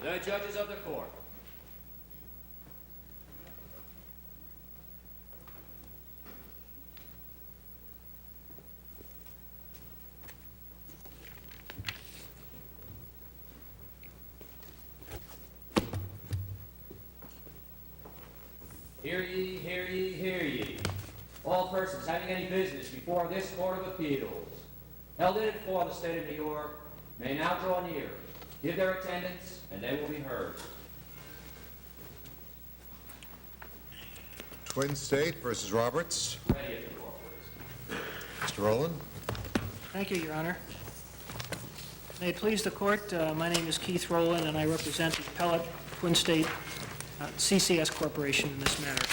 The judges of the court. Hear ye, hear ye, hear ye. All persons having any business before this Court of Appeals, held in and for the state of New York, may now draw near, give their attendance, and they will be heard. Twin State versus Roberts. Ready at the door, please. Mr. Rowland. Thank you, Your Honor. May it please the Court, my name is Keith Rowland, and I represent the appellate Twin State CCS Corporation in this matter.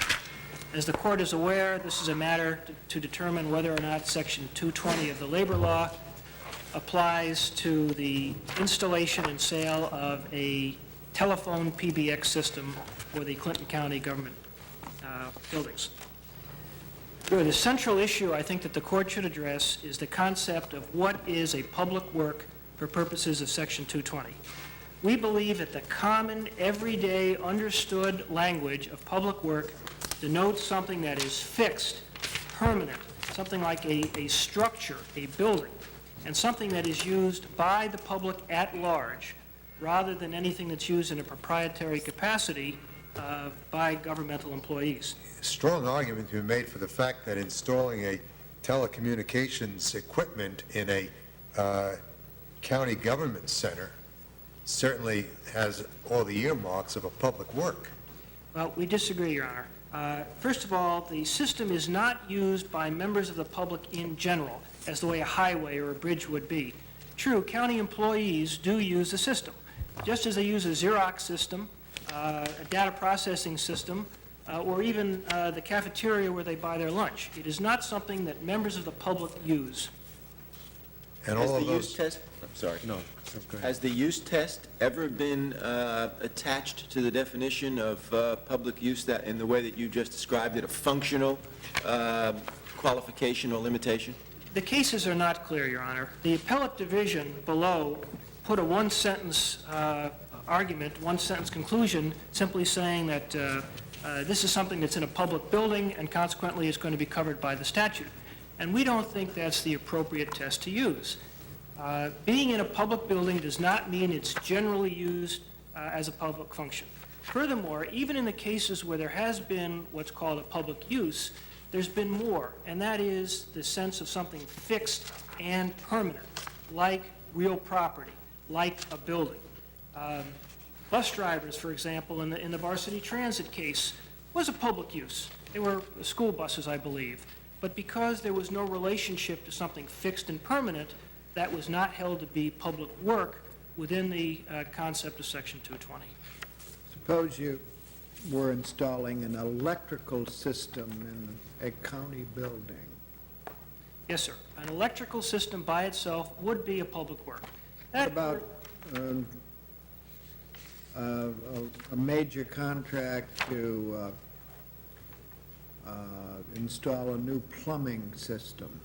As the Court is aware, this is a matter to determine whether or not Section 220 of the Labor Law applies to the installation and sale of a telephone PBX system for the Clinton County government buildings. The central issue I think that the Court should address is the concept of what is a public work for purposes of Section 220. We believe that the common, everyday, understood language of public work denotes something that is fixed, permanent, something like a structure, a building, and something that is used by the public at large, rather than anything that's used in a proprietary capacity by governmental employees. Strong argument to be made for the fact that installing a telecommunications equipment in a county government center certainly has all the earmarks of a public work. Well, we disagree, Your Honor. First of all, the system is not used by members of the public in general, as the way a highway or a bridge would be. True, county employees do use the system, just as they use a Xerox system, a data processing system, or even the cafeteria where they buy their lunch. It is not something that members of the public use. And Has all the of those... use test, I'm sorry. No, go ahead. Has the use test ever been attached to the definition of public use that in the way that you just described it, a functional qualification or limitation? The cases are not clear, Your Honor. The appellate division below put a one-sentence argument, one-sentence conclusion, simply saying that this is something that's in a public building and consequently is going to be covered by the statute. And we don't think that's the appropriate test to use. Being in a public building does not mean it's generally used as a public function. Furthermore, even in the cases where there has been what's called a public use, there's been more, and that is the sense of something fixed and permanent, like real property, like a building. Bus drivers, for example, in the varsity transit case, was a public use. They were school buses, I believe. But because there was no relationship to something fixed and permanent, that was not held to be public work within the concept of Section 220. Suppose you were installing an electrical system in a county building. Yes, sir. An electrical system by itself would be a public work. What about a major contract to install a new plumbing system?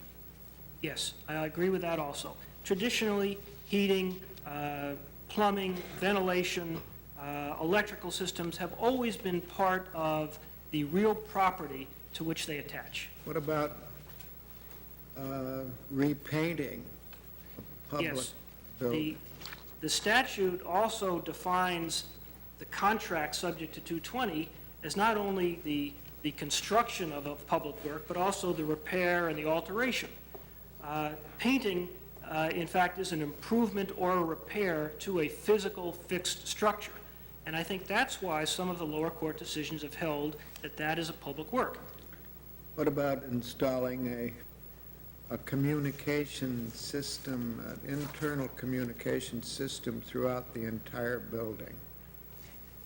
Yes, I agree with that also. Traditionally, heating, plumbing, ventilation, electrical systems have always been part of the real property to which they attach. What about repainting a public Yes. building? The statute also defines the contract subject to 220 as not only the construction of a public work, but also the repair and the alteration. Painting, in fact, is an improvement or a repair to a physical fixed structure. And I think that's why some of the lower court decisions have held that that is a public work. What about installing a communication system, an internal communication system throughout the entire building?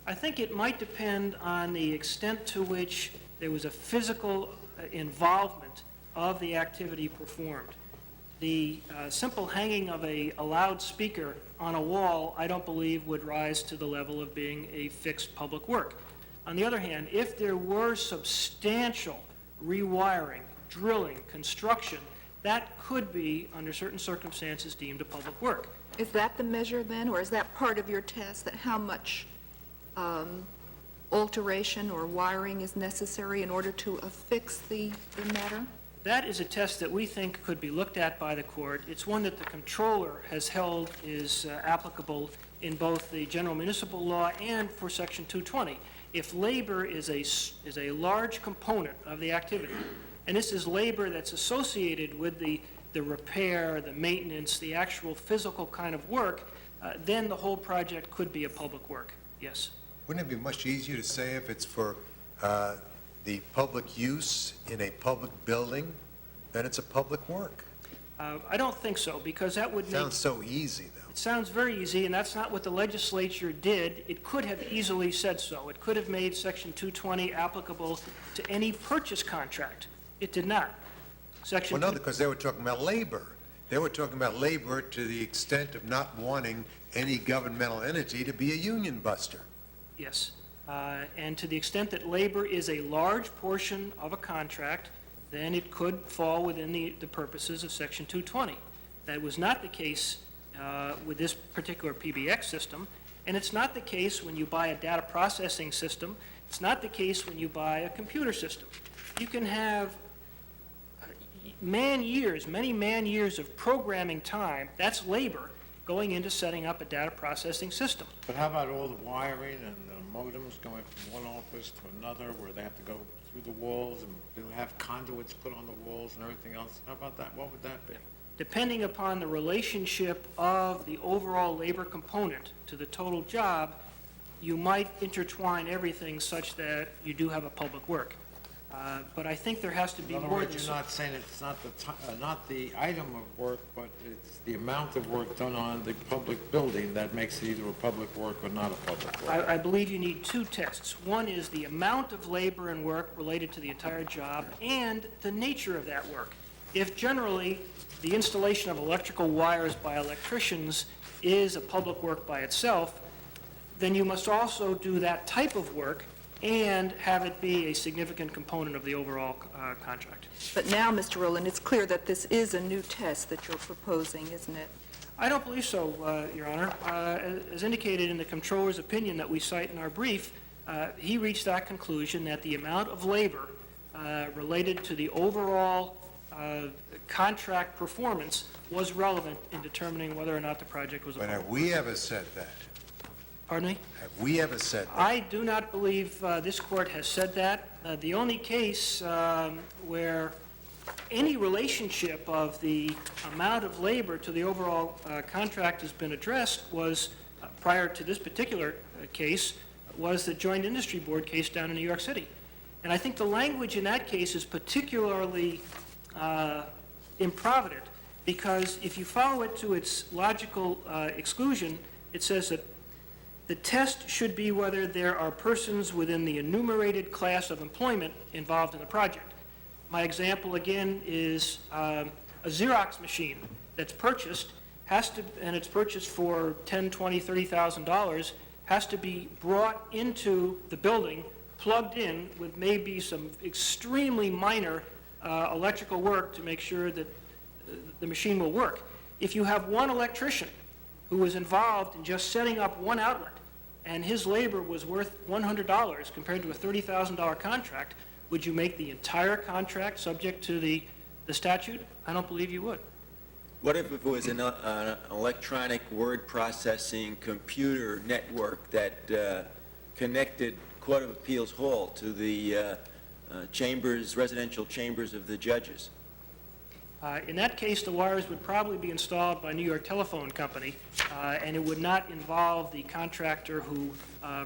I think it might depend on the extent to which there was a physical involvement of the activity performed. The simple hanging of a loudspeaker on a wall, I don't believe would rise to the level of being a fixed public work. On the other hand, if there were substantial rewiring, drilling, construction, that could be, under certain circumstances, deemed a public work. Is that the measure then, or is that part of your test, that how much alteration or wiring is necessary in order to affix the matter? That is a test that we think could be looked at by the court. It's one that the controller has held is applicable in both the general municipal law and for Section 220. If labor is a large component of the activity, and this is labor that's associated with the repair, the maintenance, the actual physical kind of work, then the whole project could be a public work, yes. Wouldn't it be much easier to say if it's for the public use in a public building, then it's a public work? I don't think so, because that would make... Sounds so easy, though. It sounds very easy, and that's not what the legislature did. It could have easily said so. It could have made Section 220 applicable to any purchase contract. It did not. Section Well, no, because they were talking about labor. They were talking about labor to the extent of not wanting any governmental entity to be a union buster. Yes. And to the extent that labor is a large portion of a contract, then it could fall within the purposes of Section 220. That was not the case with this particular PBX system, and it's not the case when you buy a data processing system. It's not the case when you buy a computer system. You can have many man-years of programming time, that's labor, going into setting up a data processing system. But how about all the wiring and the modems going from one office to another where they have to go through the walls and they'll have conduits put on the walls and everything else? How about that? What would that be? Depending upon the relationship of the overall labor component to the total job, you might intertwine everything such that you do have a public work. But I think there has to be In other more words, than... you're not saying it's not the item of work, but it's the amount of work done on the public building that makes it either a public work or not a public work. I believe you need two tests. One is the amount of labor and work related to the entire job and the nature of that work. If generally the installation of electrical wires by electricians is a public work by itself, then you must also do that type of work and have it be a significant component of the overall contract. But now, Mr. Rowland, it's clear that this is a new test that you're proposing, isn't it? I don't believe so, Your Honor. As indicated in the Comptroller's opinion that we cite in our brief, he reached that conclusion that the amount of labor related to the overall contract performance was relevant in determining whether or not the project was a But public have we ever said that? Pardon me? Have we ever said that? I do not believe this court has said that. The only case where any relationship of the amount of labor to the overall contract has been addressed was, prior to this particular case, was the Joint Industry Board case down in New York City. And I think the language in that case is particularly improvident, because if you follow it to its logical exclusion, it says that the test should be whether there are persons within the enumerated class of employment involved in the project. My example, again, is a Xerox machine that's purchased, and it's purchased for $10,000, $20,000, $30,000, has to be brought into the building, plugged in with maybe some extremely minor electrical work to make sure that the machine will work. If you have one electrician who was involved in just setting up one outlet, and his labor was worth $100 compared to a $30,000 contract, would you make the entire contract subject to the statute? I don't believe you would. What if it was an electronic word processing computer network that connected Court of Appeals Hall to the residential chambers of the judges? In that case, the wires would probably be installed by New York Telephone Company, and it would not involve the contractor who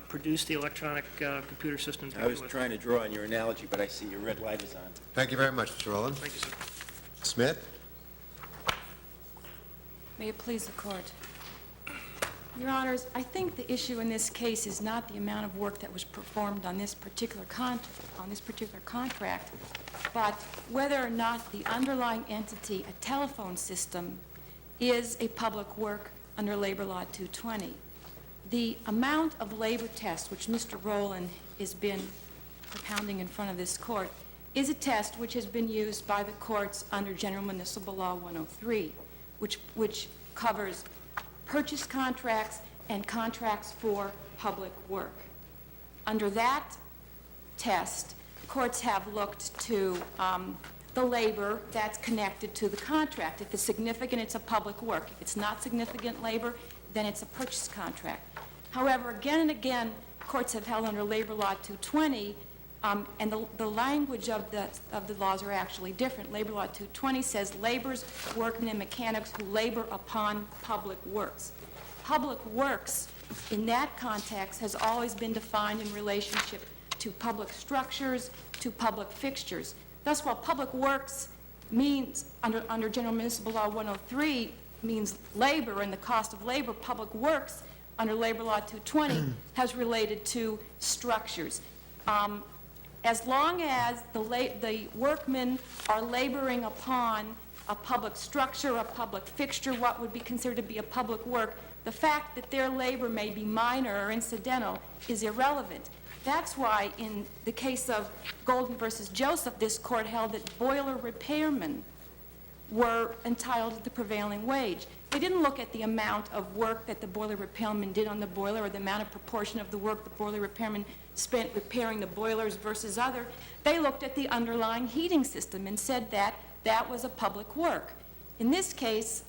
produced the electronic computer system. I was trying to draw on your analogy, but I see your red light is on. Thank you very much, Mr. Rowland. Thank you, sir. Smith? May it please the Court. Your Honors, I think the issue in this case is not the amount of work that was performed on this particular contract, but whether or not the underlying entity, a telephone system, is a public work under Labor Law 220. The amount of labor test which Mr. Rowland has been propounding in front of this Court is a test which has been used by the courts under General Municipal Law 103, which covers purchase contracts and contracts for public work. Under that test, courts have looked to the labor that's connected to the contract. If it's significant, it's a public work. If it's not significant labor, then it's a purchase contract. However, again and again, courts have held under Labor Law 220, and the language of the laws are actually different. Labor Law 220 says laborers, workmen, and mechanics who labor upon public works. Public works, in that context, has always been defined in relationship to public structures, to public fixtures. Thus, while public works means, under General Municipal Law 103, means labor and the cost of labor, public works under Labor Law 220 has related to structures. As long as the workmen are laboring upon a public structure, a public fixture, what would be considered to be a public work, the fact that their labor may be minor or incidental is irrelevant. That's why in the case of Golden versus Joseph, this court held that boiler repairmen were entitled to the prevailing wage. They didn't look at the amount of work that the boiler repairman did on the boiler or the amount of proportion of the work the boiler repairman spent repairing the boilers versus other. They looked at the underlying heating system and said that that was a public work. In this case,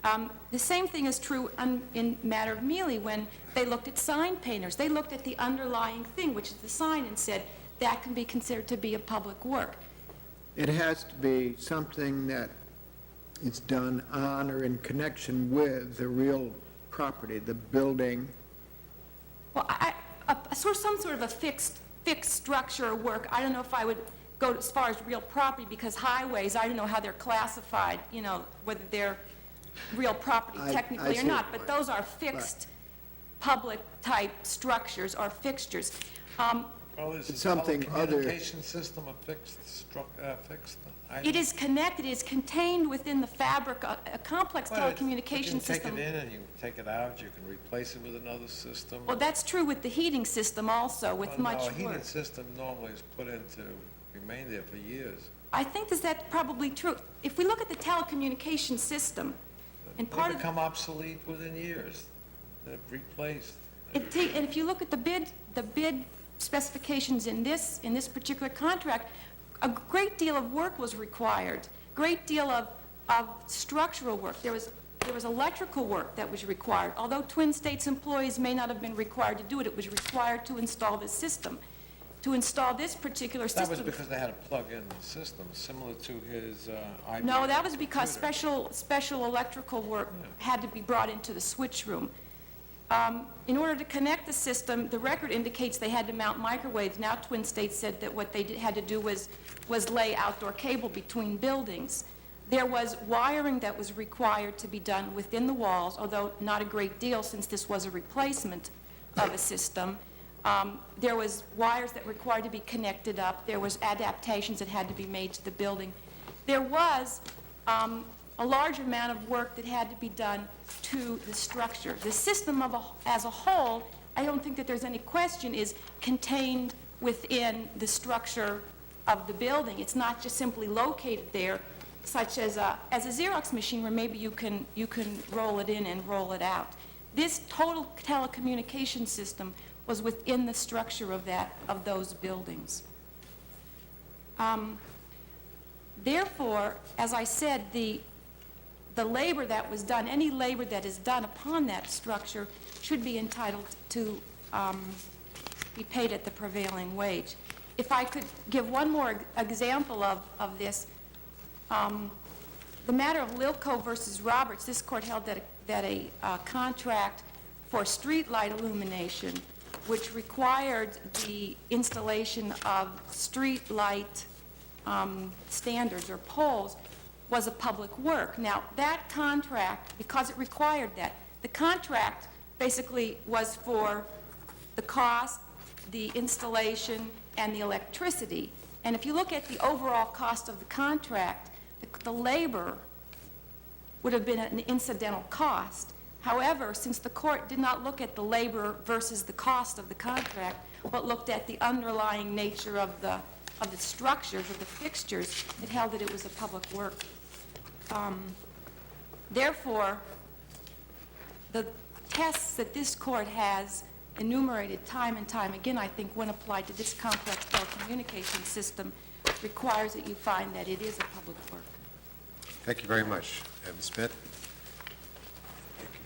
the same thing is true in matter of Mealy when they looked at sign painters. They looked at the underlying thing, which is the sign, and said that can be considered to be a public work. It has to be something that is done on or in connection with the real property, the building. Well, some sort of a fixed structure or work. I don't know if I would go as far as real property, because highways, I don't know how they're classified, whether they're real property technically or not, but those are fixed public-type structures or fixtures. Well, is the Something other- telecommunication system a fixed item? It is connected, it is contained within the fabric, a complex Well, telecommunication You system. can take it in and you can take it out, you can replace it with another system. Well, that's true with the heating system also, with Well, much no, a work. heating system normally is put in to remain there for years. I think that's probably true. If we look at the telecommunication system, and They part of, become obsolete within years. They're replaced. and if you look at the bid specifications in this particular contract, a great deal of work was required, great deal of structural work. There was electrical work that was required. Although Twin States employees may not have been required to do it, it was required to install this system. To install this particular That system. was because they had to plug in the system, similar to his IBM No, that was because computer. special electrical work had to be brought into the switch room. In order to connect the system, the record indicates they had to mount microwaves. Now Twin States said that what they had to do was lay outdoor cable between buildings. There was wiring that was required to be done within the walls, although not a great deal since this was a replacement of a system. There was wires that required to be connected up. There was adaptations that had to be made to the building. There was a large amount of work that had to be done to the structure. The system as a whole, I don't think that there's any question, is contained within the structure of the building. It's not just simply located there, such as a Xerox machine where maybe you can roll it in and roll it out. This total telecommunication system was within the structure of those buildings. Therefore, as I said, the labor that was done, any labor that is done upon that structure should be entitled to be paid at the prevailing wage. If I could give one more example of this, the matter of Lilco versus Roberts, this court held that a contract for street light illumination, which required the installation of street light standards or poles, was a public work. Now, that contract, because it required that, the contract basically was for the cost, the installation, and the electricity. And if you look at the overall cost of the contract, the labor would have been an incidental cost. However, since the court did not look at the labor versus the cost of the contract, but looked at the underlying nature of the structures, of the fixtures, it held that it was a public work. Therefore, the tests that this court has enumerated time and time again, I think, when applied to this complex telecommunications system, requires that you find that it is a public work. Thank you very much. Ms. Smith?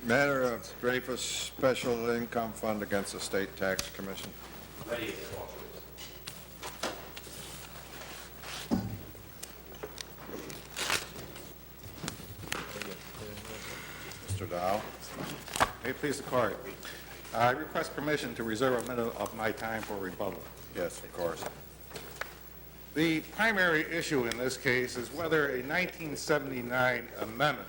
Matter of Dreyfus Special Income Fund against the State Tax Commission. Ready to talk Mr. Dow. May it please the court. I request permission to reserve a minute of my time for rebuttal. Yes, of course. The primary issue in this case is whether a 1979 amendment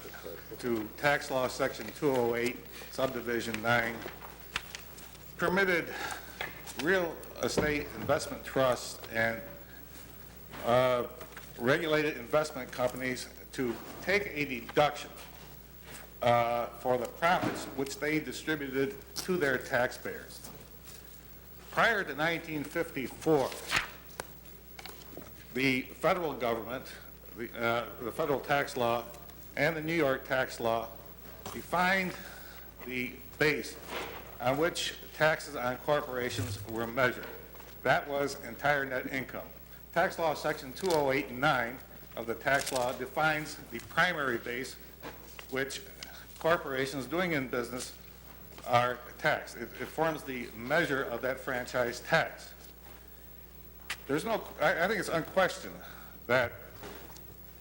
to Tax Law Section 208, Subdivision 9, permitted real estate investment trusts and regulated investment companies to take a deduction for the profits which they distributed to their taxpayers. Prior to 1954, the federal government, the federal tax law, and the New York tax law defined the base on which taxes on corporations were measured. That was entire net income. Tax law section 208(9) of the tax law defines the primary base which corporations doing in business are taxed. It forms the measure of that franchise tax. There's no, I think it's unquestioned that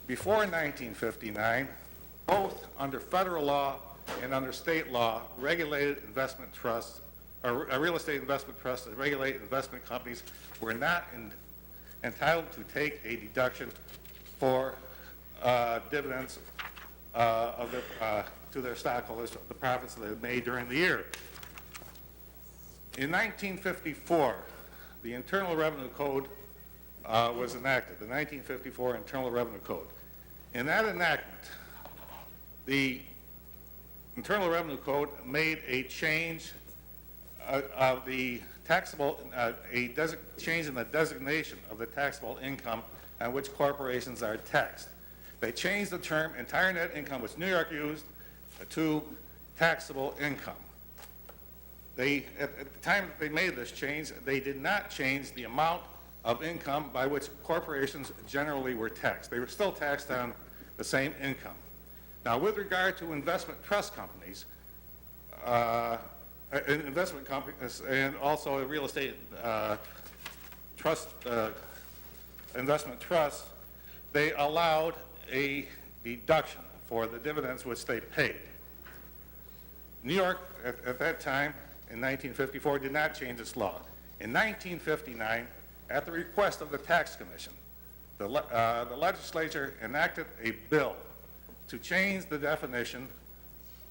before 1959, both under federal law and under state law, regulated investment trusts, or real estate investment trusts and regulated investment companies were not entitled to take a deduction for dividends to their stockholders, the profits that they made during the year. In 1954, the Internal Revenue Code was enacted, the 1954 Internal Revenue Code. In that enactment, the Internal Revenue Code made a change of the taxable, change in the designation of the taxable income on which corporations are taxed. They changed the term entire net income, which New York used, to taxable income. They, at the time that they made this change, they did not change the amount of income by which corporations generally were taxed. They were still taxed on the same income. Now, with regard to investment trust companies, investment companies, and also real estate trust, investment trusts, they allowed a deduction for the dividends which they paid. New York, at that time, in 1954, did not change its law. In 1959, at the request of the Tax Commission, the legislature enacted a bill to change the definition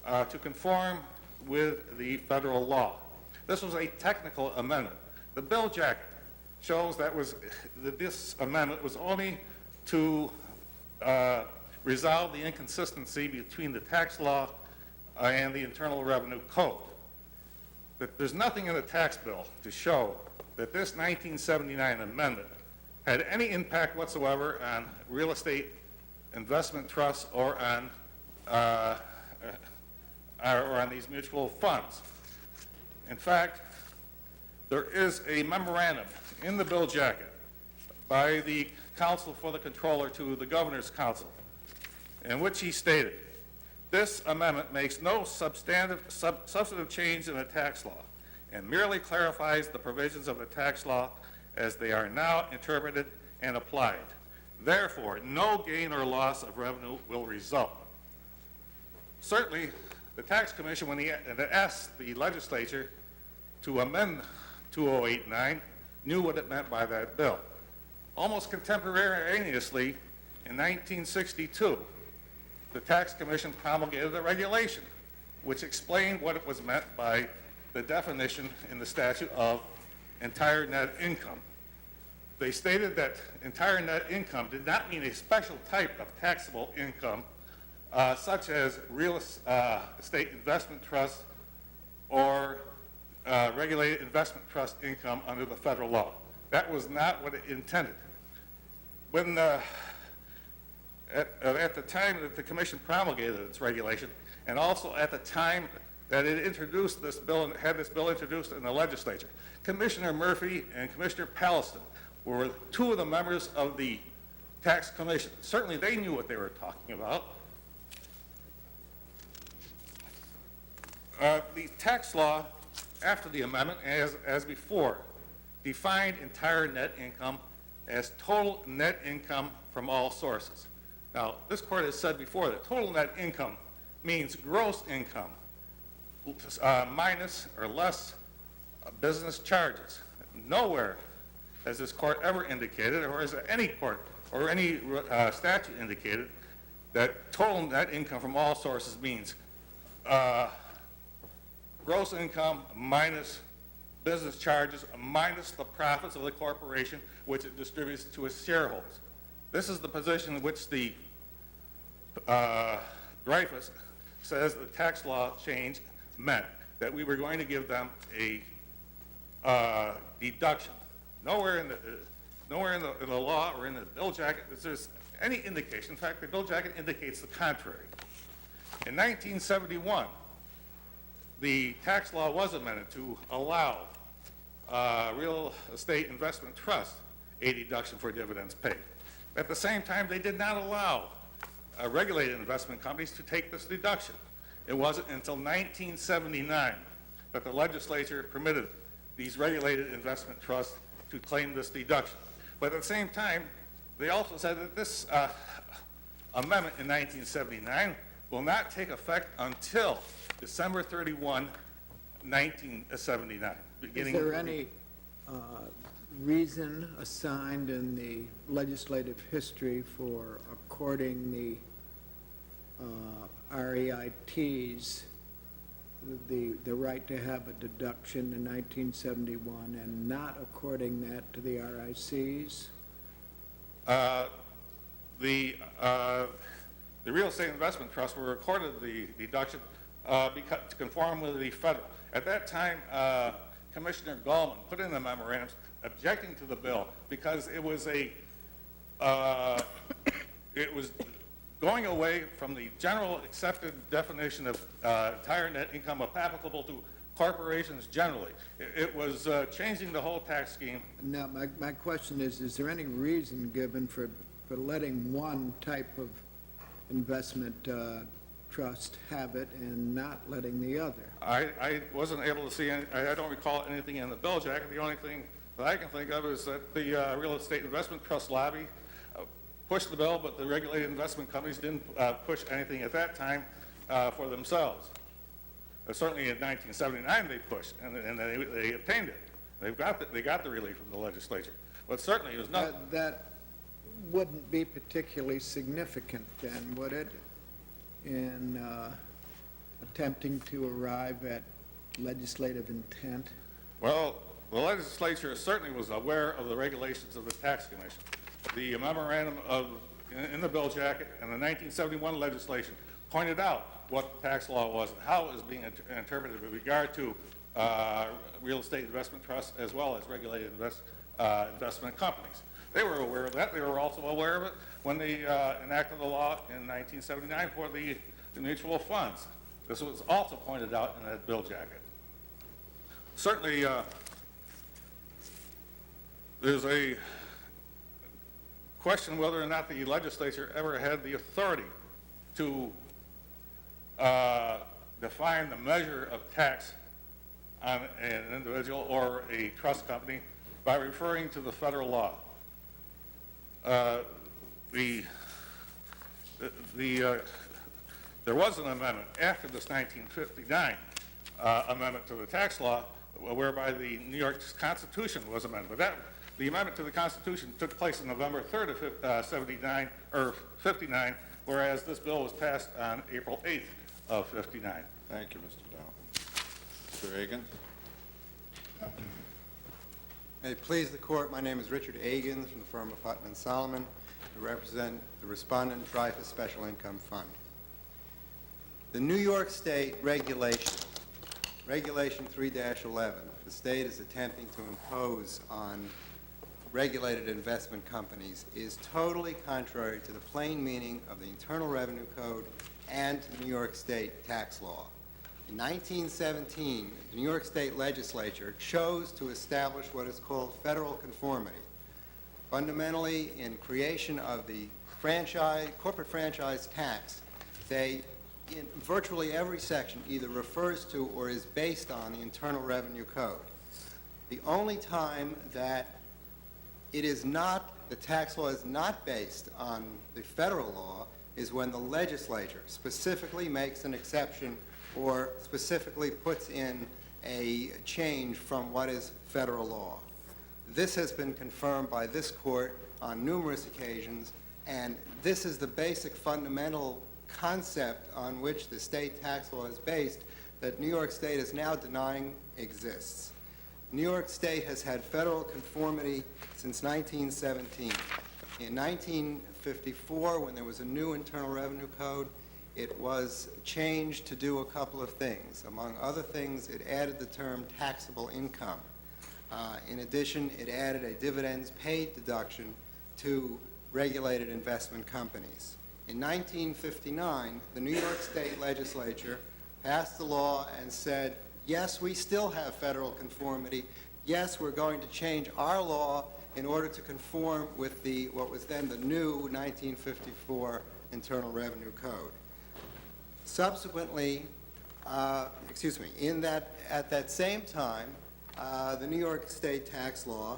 to conform with the federal law. This was a technical amendment. The bill jacket shows that this amendment was only to resolve the inconsistency between the tax law and the Internal Revenue Code. That there's nothing in the tax bill to show that this 1979 amendment had any impact whatsoever on real estate investment trusts or on these mutual funds. In fact, there is a memorandum in the bill jacket by the counsel for the controller to the governor's council, in which he stated, this amendment makes no substantive change in the tax law and merely clarifies the provisions of the tax law as they are now interpreted and applied. Therefore, no gain or loss of revenue will result. Certainly, the Tax Commission, when it asked the legislature to amend 2089, knew what it meant by that bill. Almost contemporaneously, in 1962, the Tax Commission promulgated a regulation which explained what it was meant by the definition in the statute of entire net income. They stated that entire net income did not mean a special type of taxable income such as real estate investment trust or regulated investment trust income under the federal law. That was not what it intended. When at the time that the commission promulgated its regulation, and also at the time that it introduced this bill and had this bill introduced in the legislature. Commissioner Murphy and Commissioner Palliston were two of the members of the Tax Commission. Certainly they knew what they were talking about. The tax law, after the amendment, as before, defined entire net income as total net income from all sources. Now, this court has said before that total net income means gross income minus or less business charges. Nowhere has this court ever indicated, or has any court or any statute indicated, that total net income from all sources means gross income minus business charges minus the profits of the corporation which it distributes to its shareholders. This is the position in which the Dreyfus says the tax law change meant, that we were going to give them a deduction. Nowhere in the law or in the bill jacket is there any indication. In fact, the bill jacket indicates the contrary. In 1971, the tax law was amended to allow real estate investment trust a deduction for dividends paid. At the same time, they did not allow regulated investment companies to take this deduction. It wasn't until 1979 that the legislature permitted these regulated investment trusts to claim this deduction. But at the same time, they also said that this amendment in 1979 will not take effect until December 31, 1979. Is there any reason assigned in the legislative history for according the REITs the right to have a deduction in 1971 and not according that to the RICs? The real estate investment trusts were accorded the deduction to conform with the federal. At that time, Commissioner Gallman put in a memorandum objecting to the bill because it was going away from the general accepted definition of entire net income applicable to corporations generally. It was changing the whole tax scheme. Now, my question is there any reason given for letting one type of investment trust have it and not letting the other? I wasn't able to see any, I don't recall anything in the bill jacket. The only thing that I can think of is that the real estate investment trust lobby pushed the bill, but the regulated investment companies didn't push anything at that time for themselves. Certainly in 1979 they pushed, and they obtained it. They got the relief from the legislature. But certainly it was not... That wouldn't be particularly significant then, would it, in attempting to arrive at legislative intent? Well, the legislature certainly was aware of the regulations of the tax commission. The memorandum in the bill jacket and the 1971 legislation pointed out what the tax law was and how it was being interpreted with regard to real estate investment trusts as well as regulated investment companies. They were aware of that. They were also aware of it when they enacted the law in 1979 for the mutual funds. This was also pointed out in that bill jacket. Certainly, there's a question whether or not the legislature ever had the authority to define the measure of tax on an individual or a trust company by referring to the federal law. There was an amendment after this 1959 amendment to the tax law whereby the New York Constitution was amended. But the amendment to the Constitution took place on November 3rd of 79 or 59, whereas this bill was passed on April 8th of 59. Thank you, Mr. Dow. Mr. Egan? May it please the court, my name is Richard Egan from the firm of Putnam & Solomon. I represent the respondent Dreyfus Special Income Fund. The New York State regulation 3-11, the state is attempting to impose on regulated investment companies, is totally contrary to the plain meaning of the Internal Revenue Code and to the New York State tax law. In 1917, the New York State Legislature chose to establish what is called federal conformity. Fundamentally, in creation of the corporate franchise tax, they, in virtually every section, either refers to or is based on the Internal Revenue Code. The only time that it is not, the tax law is not based on the federal law is when the legislature specifically makes an exception or specifically puts in a change from what is federal law. This has been confirmed by this court on numerous occasions, and this is the basic fundamental concept on which the state tax law is based that New York State is now denying exists. New York State has had federal conformity since 1917. In 1954, when there was a new Internal Revenue Code, it was changed to do a couple of things. Among other things, it added the term taxable income. In addition, it added a dividends paid deduction to regulated investment companies. In 1959, the New York State Legislature passed the law and said, yes, we still have federal conformity. Yes, we're going to change our law in order to conform with what was then the new 1954 Internal Revenue Code. Subsequently, at that same time, the New York State tax law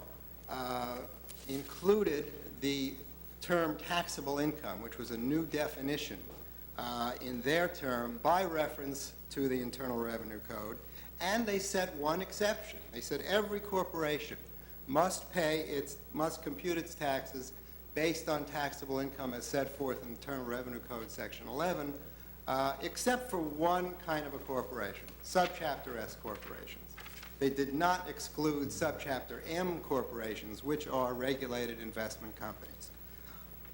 included the term taxable income, which was a new definition in their term by reference to the Internal Revenue Code, and they set one exception. They said every corporation must compute its taxes based on taxable income as set forth in Internal Revenue Code Section 11, except for one kind of a corporation, Subchapter S corporations. They did not exclude Subchapter M corporations, which are regulated investment companies.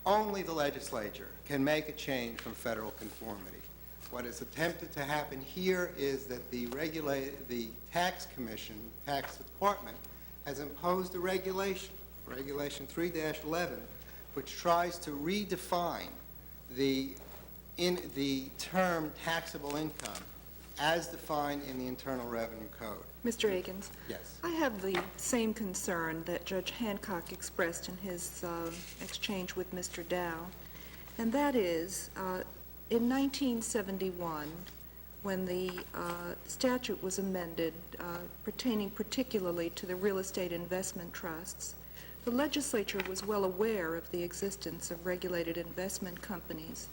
Only the legislature can make a change from federal conformity. What is attempted to happen here is that the tax commission, tax department, has imposed a regulation, Regulation 3-11, which tries to redefine the term taxable income as defined in the Internal Revenue Code. Mr. Akins? Yes. I have the same concern that Judge Hancock expressed in his exchange with Mr. Dow, and that is, in 1971, when the statute was amended pertaining particularly to the real estate investment trusts, the legislature was well aware of the existence of regulated investment companies,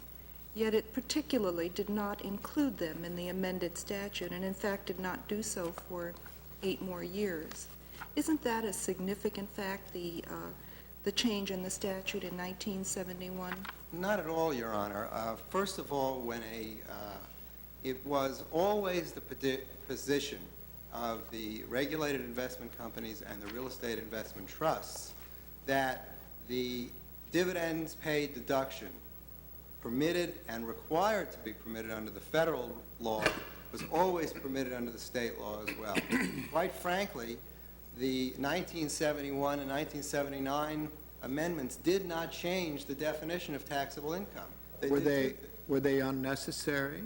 yet it particularly did not include them in the amended statute, and in fact did not do so for 8 more years. Isn't that a significant fact, the change in the statute in 1971? Not at all, Your Honor. First of all, it was always the position of the regulated investment companies and the real estate investment trusts that the dividends paid deduction permitted and required to be permitted under the federal law was always permitted under the state law as well. Quite frankly, the 1971 and 1979 amendments did not change the definition of taxable income. Were they unnecessary?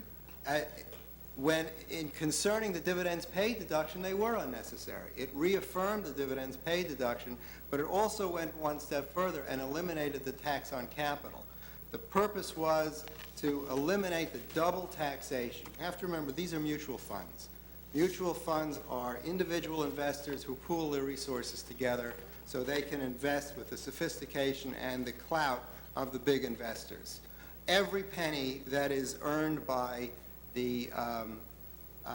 Concerning the dividends paid deduction, they were unnecessary. It reaffirmed the dividends paid deduction, but it also went one step further and eliminated the tax on capital. The purpose was to eliminate the double taxation. You have to remember, these are mutual funds. Mutual funds are individual investors who pool their resources together so they can invest with the sophistication and the clout of the big investors. Every penny that is earned by the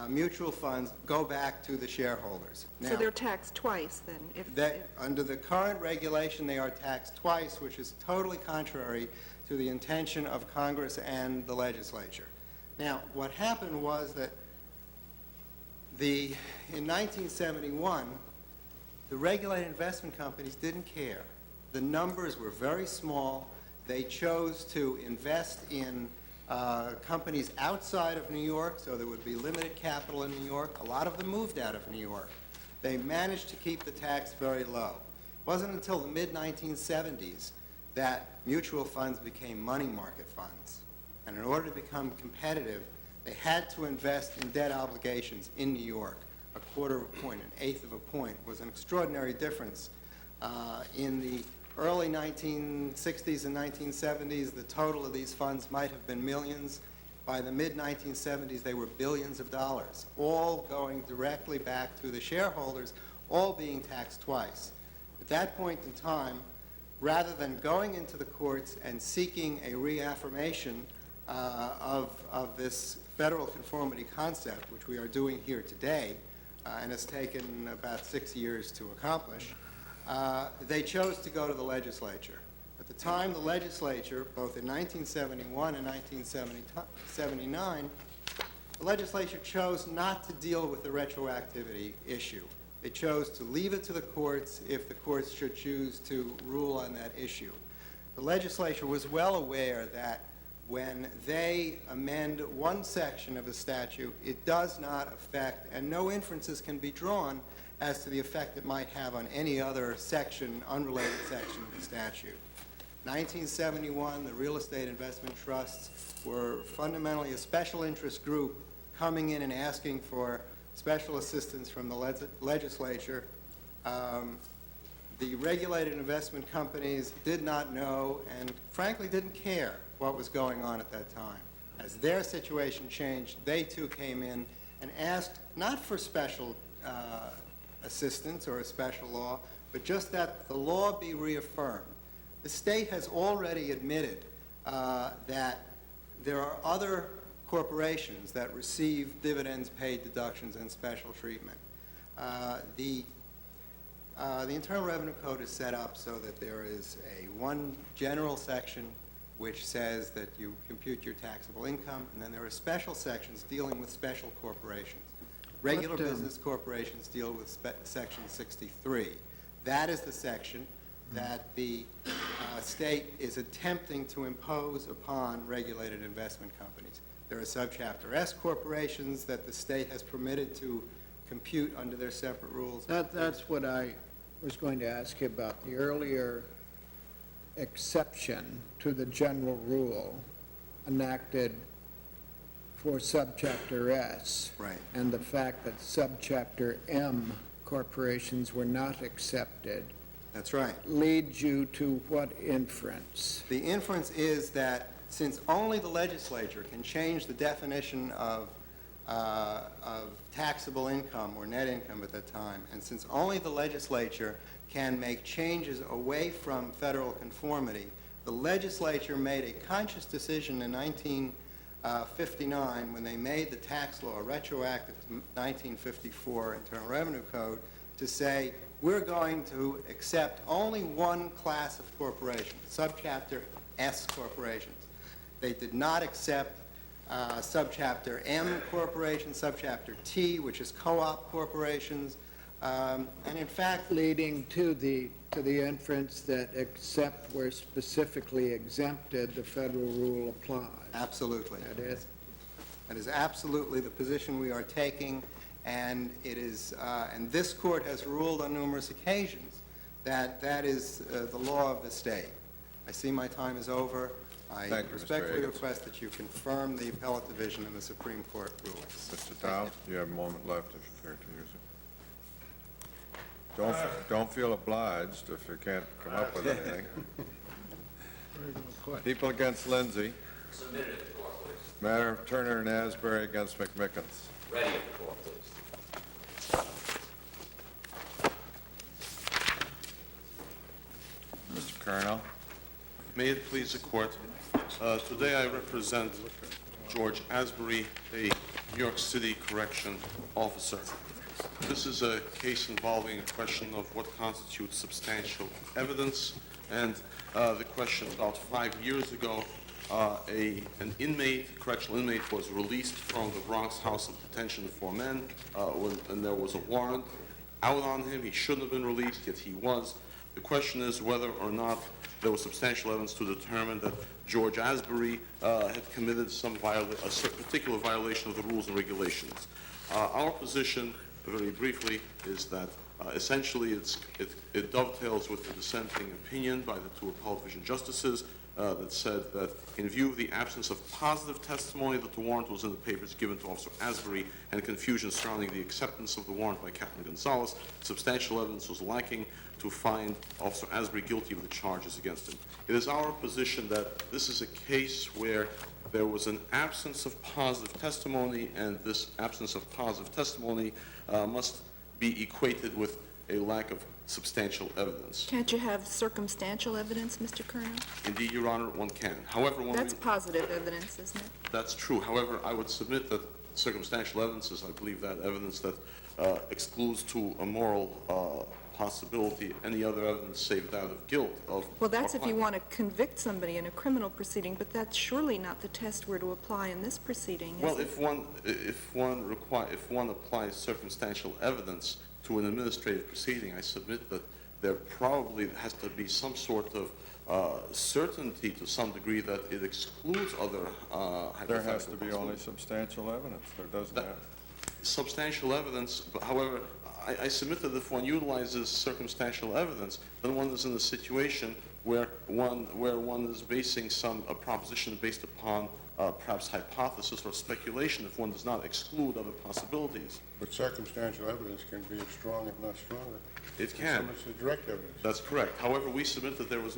mutual funds go back to the shareholders. So they're taxed twice, then? Under the current regulation, they are taxed twice, which is totally contrary to the intention of Congress and the legislature. Now, what happened was that in 1971, the regulated investment companies didn't care. The numbers were very small. They chose to invest in companies outside of New York, so there would be limited capital in New York. A lot of them moved out of New York. They managed to keep the tax very low. It wasn't until the mid-1970s that mutual funds became money market funds. And in order to become competitive, They had to invest in debt obligations in New York. A quarter of a point, an eighth of a point was an extraordinary difference. In the early 1960s and 1970s, the total of these funds might have been millions. By the mid-1970s, they were billions of dollars, all going directly back to the shareholders, all being taxed twice. At that point in time, rather than going into the courts and seeking a reaffirmation of this federal conformity concept, which we are doing here today, and has taken about 6 years to accomplish, they chose to go to the legislature. At the time, the legislature, both in 1971 and 1979, the legislature chose not to deal with the retroactivity issue. They chose to leave it to the courts if the courts should choose to rule on that issue. The legislature was well aware that when they amend one section of a statute, it does not affect, and no inferences can be drawn as to the effect it might have on any other section, unrelated section of the statute. 1971, the real estate investment trusts were fundamentally a special interest group coming in and asking for special assistance from the legislature. The regulated investment companies did not know and frankly didn't care what was going on at that time. As their situation changed, they too came in and asked not for special assistance or a special law, but just that the law be reaffirmed. The state has already admitted that there are other corporations that receive dividends, paid deductions, and special treatment. The Internal Revenue Code is set up so that there is one general section which says that you compute your taxable income, and then there are special sections dealing with special corporations. Regular business corporations deal with Section 63. That is the section that the state is attempting to impose upon regulated investment companies. There are subchapter S corporations that the state has permitted to compute under their separate rules. That's what I was going to ask you about, the earlier exception to the general rule enacted for subchapter S. Right. And the fact that subchapter M corporations were not accepted. That's right. Leads you to what inference? The inference is that since only the legislature can change the definition of taxable income or net income at that time, and since only the legislature can make changes away from federal conformity, the legislature made a conscious decision in 1959 when they made the tax law retroactive to 1954 Internal Revenue Code to say, we're going to accept only one class of corporations, subchapter S corporations. They did not accept subchapter M corporations, subchapter T, which is co-op corporations, and in fact, Leading to the inference that except where specifically exempted, the federal rule applies. absolutely. That is, absolutely the position we are taking, and it is, and this court has ruled on numerous occasions that that is the law of the state. I see my time is over. I Thank you, Mr. respectfully Higgins. request that you confirm the appellate division in the Supreme Court rulings. Mr. Dow, you have a moment left if you care to use it. Don't feel obliged if you can't come up with anything. People against Lindsay. Submitted at the court, please. Matter of Turner and Asbury against McMickens. Ready at the court, please. Mr. Colonel. May it please the court, today I represent George Asbury, a New York City correction officer. This is a case involving a question of what constitutes substantial evidence, and the question about 5 years ago, an inmate, correctional inmate, was released from the Bronx House of Detention for Men, and there was a warrant out on him. He shouldn't have been released, yet he was. The question is whether or not there was substantial evidence to determine that George Asbury had committed a particular violation of the rules and regulations. Our position, very briefly, is that essentially it dovetails with the dissenting opinion by the two appellate division justices, that said that in view of the absence of positive testimony that the warrant was in the papers given to Officer Asbury and confusion surrounding the acceptance of the warrant by Captain Gonzalez, substantial evidence was lacking to find Officer Asbury guilty of the charges against him. It is our position that this is a case where there was an absence of positive testimony, and this absence of positive testimony must be equated with a lack of substantial evidence. Can't you have circumstantial evidence, Mr. Colonel? Indeed, Your Honor, one can. However, That's positive evidence, isn't it? that's true. However, I would submit that circumstantial evidence is, I believe, that evidence that excludes to a moral possibility any other evidence save that of guilt of. Well, that's if you want to convict somebody in a criminal proceeding, but that's surely not the test we're to apply in this proceeding, is Well, it? if one applies circumstantial evidence to an administrative proceeding, I submit that there probably has to be some sort of certainty to some degree that it excludes other hypothetical There has to be only possibilities. substantial evidence. There doesn't have. Substantial evidence, but however, I submit that if one utilizes circumstantial evidence, then one is in a situation where one is basing a proposition based upon perhaps hypothesis or speculation if one does not exclude other possibilities. But circumstantial evidence can be as strong, if not stronger. It can. So much the direct evidence. That's correct. However, we submit that there was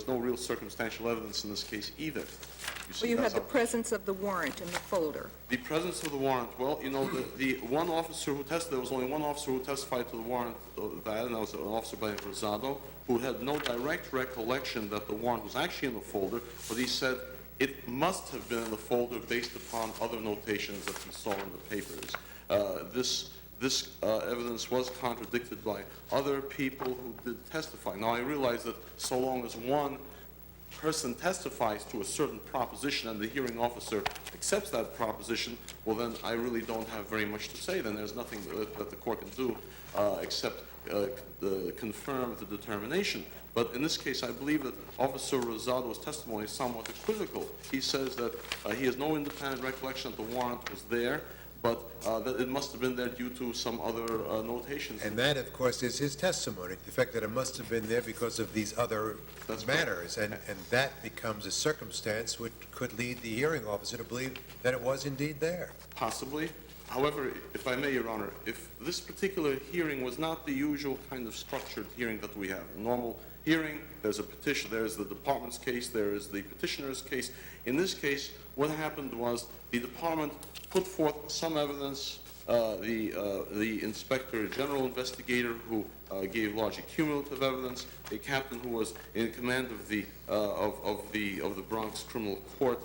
no real circumstantial evidence in this case either. Well, you had the presence of the warrant in the folder. The presence of the warrant, well, you know, the one officer who testified, there was only one officer who testified to the warrant, and that was an officer by the name of Rosado, who had no direct recollection that the warrant was actually in the folder, but he said it must have been in the folder based upon other notations that he saw in the papers. This evidence was contradicted by other people who did testify. Now, I realize that so long as one person testifies to a certain proposition and the hearing officer accepts that proposition, well, then I really don't have very much to say. Then there's nothing that the court can do except confirm the determination. But in this case, I believe that Officer Rosado's testimony is somewhat equivocal. He says that he has no independent recollection that the warrant was there, but that it must have been there due to some other notations. And that, of course, is his testimony, the fact that it must have been there because of these other matters. And that becomes a circumstance which could lead the hearing officer to believe that it was indeed there. Possibly. However, if I may, Your Honor, if this particular hearing was not the usual kind of structured hearing that we have, a normal hearing, there's a petition, there's the department's case, there is the petitioner's case. In this case, what happened was the department put forth some evidence. The inspector general investigator who gave largely cumulative evidence, a captain who was in command of the Bronx Criminal Court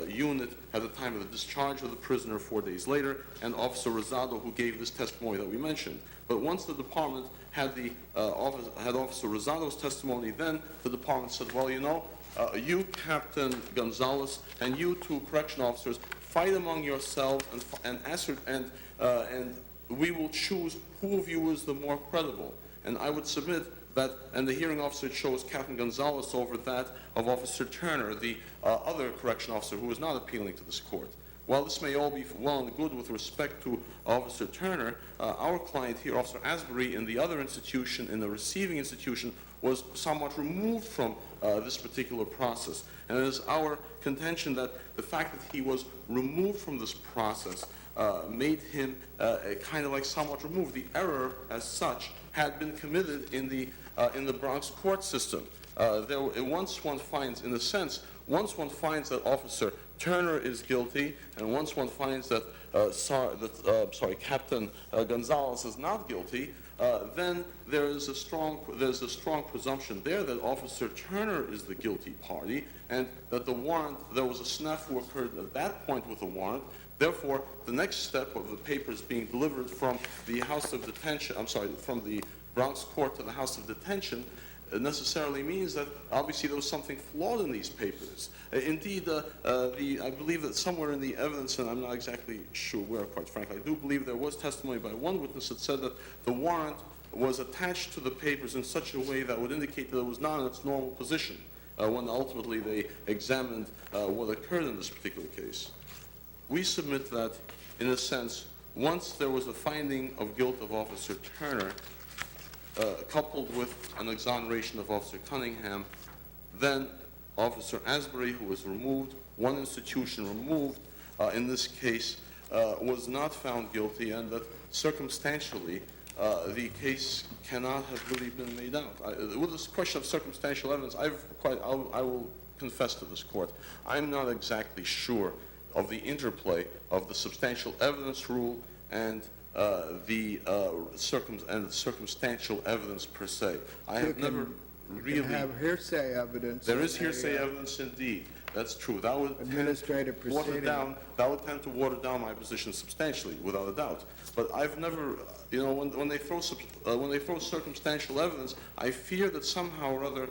unit at the time of the discharge of the prisoner 4 days later, and Officer Rosado, who gave this testimony that we mentioned. But once the department had Officer Rosado's testimony, then the department said, well, you know, you, Captain Gonzalez, and you two correction officers, fight among yourselves and we will choose who of you is the more credible. And I would submit that, and the hearing officer chose Captain Gonzalez over that of Officer Turner, the other correction officer who was not appealing to this court. While this may all be well and good with respect to Officer Turner, our client here, Officer Asbury, in the other institution, in the receiving institution, was somewhat removed from this particular process. And it is our contention that the fact that he was removed from this process made him kind of like somewhat removed. The error, as such, had been committed in the Bronx court system. Once one finds, in a sense, once one finds that Officer Turner is guilty, and once one finds that Captain Gonzalez is not guilty, then there's a strong presumption there that Officer Turner is the guilty party, and that the warrant, there was a snafu occurred at that point with the warrant. Therefore, the next step of the papers being delivered from the house of detention, from the Bronx court to the house of detention, necessarily means that obviously there was something flawed in these papers. Indeed, I believe that somewhere in the evidence, and I'm not exactly sure where, quite frankly, I do believe there was testimony by one witness that said that the warrant was attached to the papers in such a way that would indicate that it was not in its normal position when ultimately they examined what occurred in this particular case. We submit that, in a sense, once there was a finding of guilt of Officer Turner, coupled with an exoneration of Officer Cunningham, then Officer Asbury, who was removed, one institution removed, in this case, was not found guilty, and that circumstantially, the case cannot have really been made out. With this question of circumstantial evidence, I will confess to this court, I'm not exactly sure of the interplay of the substantial evidence rule and the circumstantial evidence per se. I have never really... You can have hearsay evidence. There is hearsay evidence indeed. That's true. That would Administrative proceeding. that would tend to water down my position substantially, without a doubt. But I've never, when they throw circumstantial evidence, I fear that somehow or other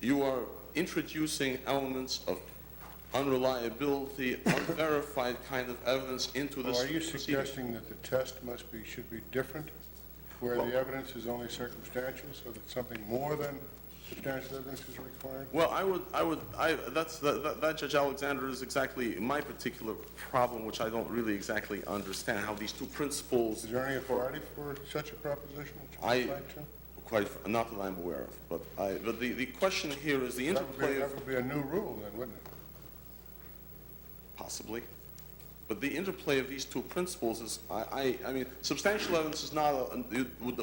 you are introducing elements of unreliability, unverified kind of evidence into this. Well, are you proceeding. suggesting that the test should be different, where the evidence is only circumstantial, so that something more than substantial evidence is required? Well, that Judge Alexander is exactly my particular problem, which I don't really exactly understand, how these two principles... Is there any authority for such a proposition that you would like to? Not that I'm aware of, but the question here is the interplay That would be a new rule then, wouldn't it? Possibly. But the interplay of these two principles is, I mean, substantial evidence is not,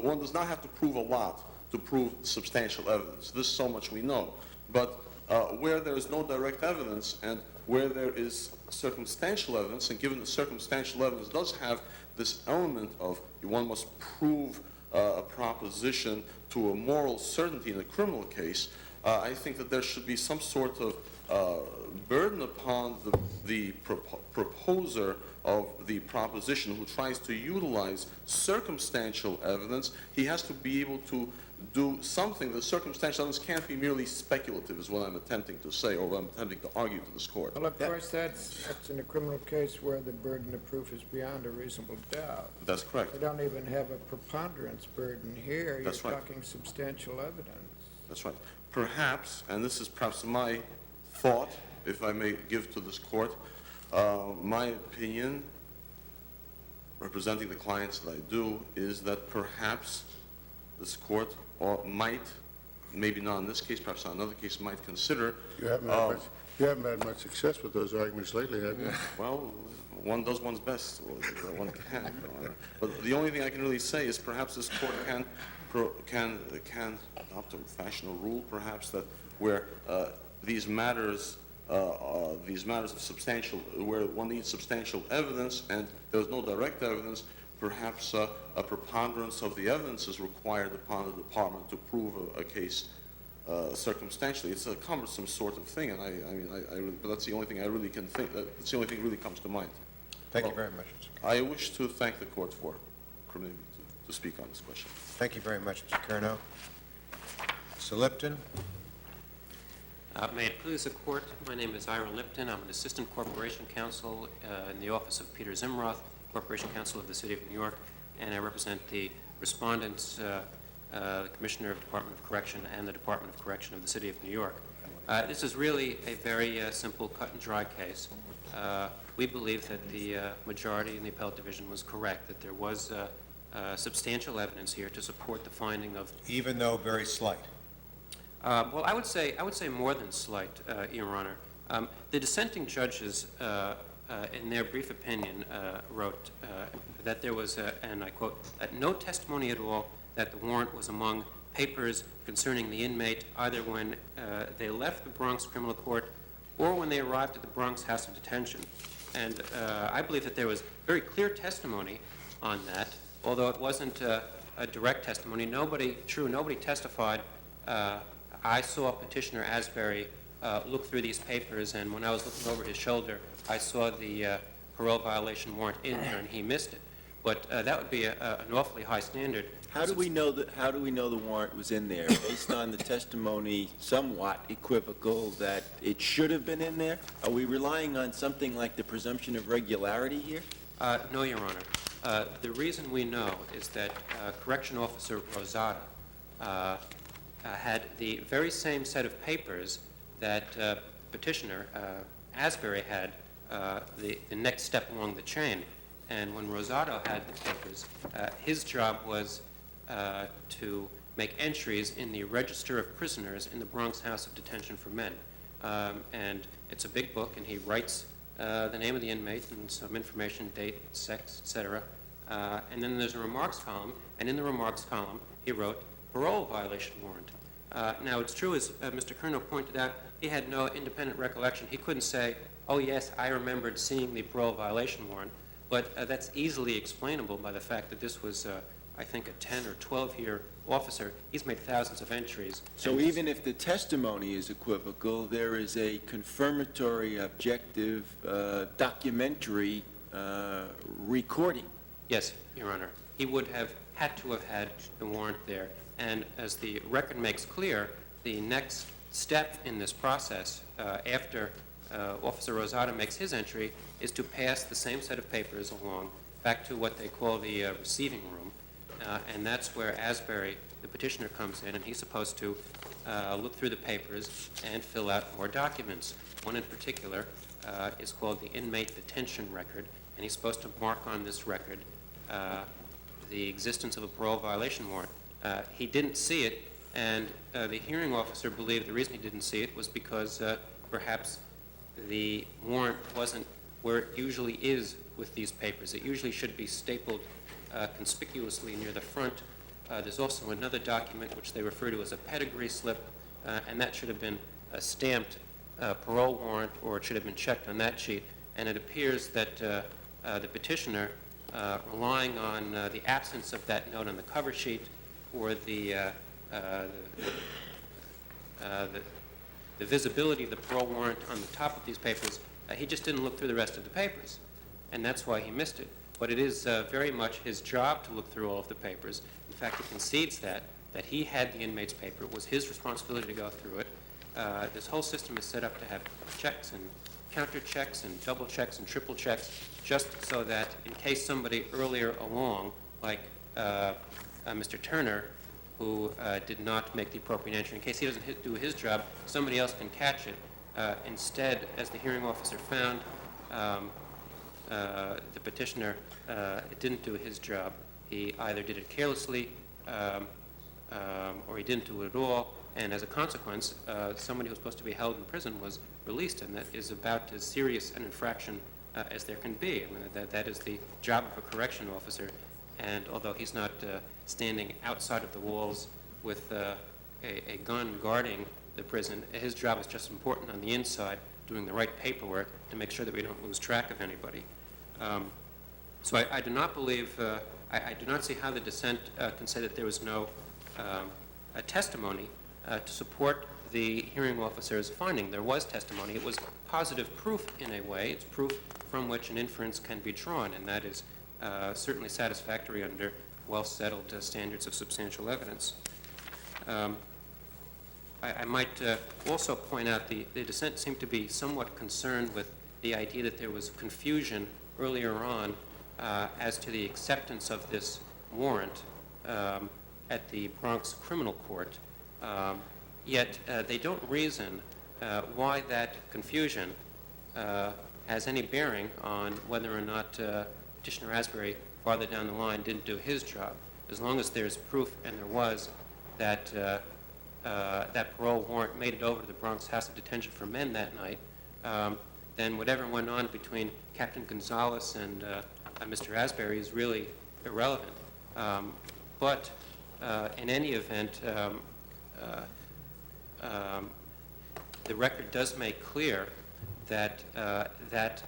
one does not have to prove a lot to prove substantial evidence. This so much we know. But where there is no direct evidence and where there is circumstantial evidence, and given the circumstantial evidence does have this element of one must prove a proposition to a moral certainty in a criminal case, I think that there should be some sort of burden upon the proposer of the proposition who tries to utilize circumstantial evidence. He has to be able to do something. The circumstantial evidence can't be merely speculative, is what I'm attempting to say, or what I'm attempting to argue to this court. Well, of course, that's in a criminal case where the burden of proof is beyond a reasonable doubt. That's correct. We don't even have a preponderance burden here. That's You're right. talking substantial evidence. That's right. Perhaps, and this is perhaps my thought, if I may give to this court, my opinion, representing the clients that I do, is that perhaps this court might, maybe not in this case, perhaps in another case, might consider... You haven't had much success with those arguments lately, have you? Well, one does one's best, one can. But the only thing I can really say is perhaps this court can adopt a fashion or rule, perhaps, that where these matters of substantial, where one needs substantial evidence and there's no direct evidence, perhaps a preponderance of the evidence is required upon the department to prove a case circumstantially. It's a cumbersome sort of thing, and but that's the only thing I really can think. That's the only thing that really comes to mind. Thank you very much, Mr. I wish to thank the court for permitting me to speak on this question. Thank you very much, Mr. Curnow. Mr. Lipton? May it please the court, my name is Ira Lipton. I'm an assistant corporation counsel in the office of Peter Zimroth, Corporation Counsel of the City of New York, and I represent the respondents, the Commissioner of Department of Correction and the Department of Correction of the City of New York. This is really a very simple cut and dry case. We believe that the majority in the appellate division was correct, that there was substantial evidence here to support the finding of... Even though very slight. Well, I would say more than slight, Your Honor. The dissenting judges, in their brief opinion, wrote that there was, and I quote, no testimony at all that the warrant was among papers concerning the inmate, either when they left the Bronx Criminal Court or when they arrived at the Bronx House of Detention. And I believe that there was very clear testimony on that, although it wasn't a direct testimony. Nobody testified. I saw Petitioner Asbury look through these papers, and when I was looking over his shoulder, I saw the parole violation warrant in there, and he missed it. But that would be an awfully high standard. How do we know the warrant was in there, based on the testimony somewhat equivocal that it should have been in there? Are we relying on something like the presumption of regularity here? No, Your Honor. The reason we know is that Correction Officer Rosada had the very same set of papers that Petitioner Asbury had, the next step along the chain. And when Rosado had the papers, his job was to make entries in the Register of Prisoners in the Bronx House of Detention for Men. And it's a big book, and he writes the name of the inmate and some information, date, sex, etc. And then there's a remarks column, and in the remarks column, he wrote parole violation warrant. Now, it's true, as Mr. Curnow pointed out, he had no independent recollection. He couldn't say, oh, yes, I remembered seeing the parole violation warrant, but that's easily explainable by the fact that this was, I think, a 10 or 12-year officer. He's made thousands of entries. So even if the testimony is equivocal, there is a confirmatory, objective, documentary recording. Yes, Your Honor. He would have had to have had the warrant there. And as the record makes clear, the next step in this process, after Officer Rosado makes his entry, is to pass the same set of papers along back to what they call the receiving room. And that's where Asbury, the petitioner, comes in, and he's supposed to look through the papers and fill out more documents. One in particular is called the inmate detention record, and he's supposed to mark on this record the existence of a parole violation warrant. He didn't see it, and the hearing officer believed the reason he didn't see it was because perhaps the warrant wasn't where it usually is with these papers. It usually should be stapled conspicuously near the front. There's also another document which they refer to as a pedigree slip, and that should have been a stamped parole warrant, or it should have been checked on that sheet. And it appears that the petitioner, relying on the absence of that note on the cover sheet, or the visibility of the parole warrant on the top of these papers, he just didn't look through the rest of the papers, and that's why he missed it. But it is very much his job to look through all of the papers. In fact, he concedes that he had the inmate's paper. It was his responsibility to go through it. This whole system is set up to have checks and counter checks and double checks and triple checks, just so that in case somebody earlier along, like Mr. Turner, who did not make the appropriate entry, in case he doesn't do his job, somebody else can catch it. Instead, as the hearing officer found, the petitioner didn't do his job. He either did it carelessly or he didn't do it at all, and as a consequence, somebody who was supposed to be held in prison was released, and that is about as serious an infraction as there can be. I mean, that is the job of a correction officer, and although he's not standing outside of the walls with a gun guarding the prison, his job is just as important on the inside, doing the right paperwork to make sure that we don't lose track of anybody. So I do not believe, I do not see how the dissent can say that there was no testimony to support the hearing officer's finding. There was testimony. It was positive proof in a way. It's proof from which an inference can be drawn, and that is certainly satisfactory under well-settled standards of substantial evidence. I might also point out the dissent seemed to be somewhat concerned with the idea that there was confusion earlier on as to the acceptance of this warrant at the Bronx Criminal Court. Yet they don't reason why that confusion has any bearing on whether or not Petitioner Asbury, farther down the line, didn't do his job. As long as there's proof, and there was, that that parole warrant made it over to the Bronx House of Detention for Men that night, then whatever went on between Captain Gonzalez and Mr. Asbury is really irrelevant. But in any event, the record does make clear that that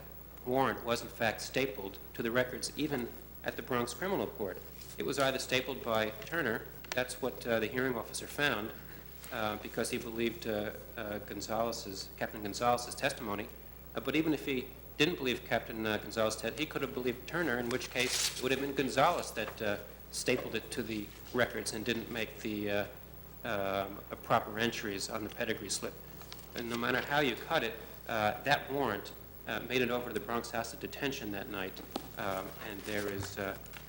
warrant was in fact stapled to the records even at the Bronx Criminal Court. It was either stapled by Turner, that's what the hearing officer found, because he believed Captain Gonzalez's testimony, but even if he didn't believe Captain Gonzalez, he could have believed Turner, in which case it would have been Gonzalez that stapled it to the records and didn't make the proper entries on the pedigree slip. And no matter how you cut it, that warrant made it over to the Bronx House of Detention that night, and there is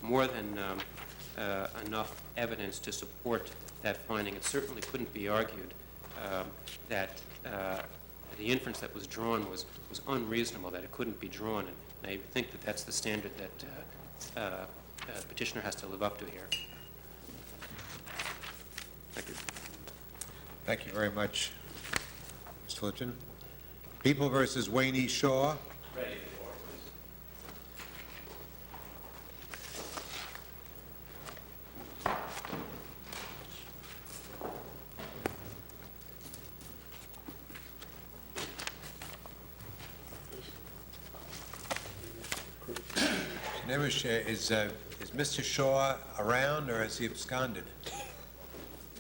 more than enough evidence to support that finding. It certainly couldn't be argued that the inference that was drawn was unreasonable, that it couldn't be drawn, and I think that that's the standard that petitioner has to live up to here. Thank you. Thank you very much, Mr. Fullerton. People versus Wayne E. Shaw. Ready for court, please. Is Mr. Shaw around, or has he absconded?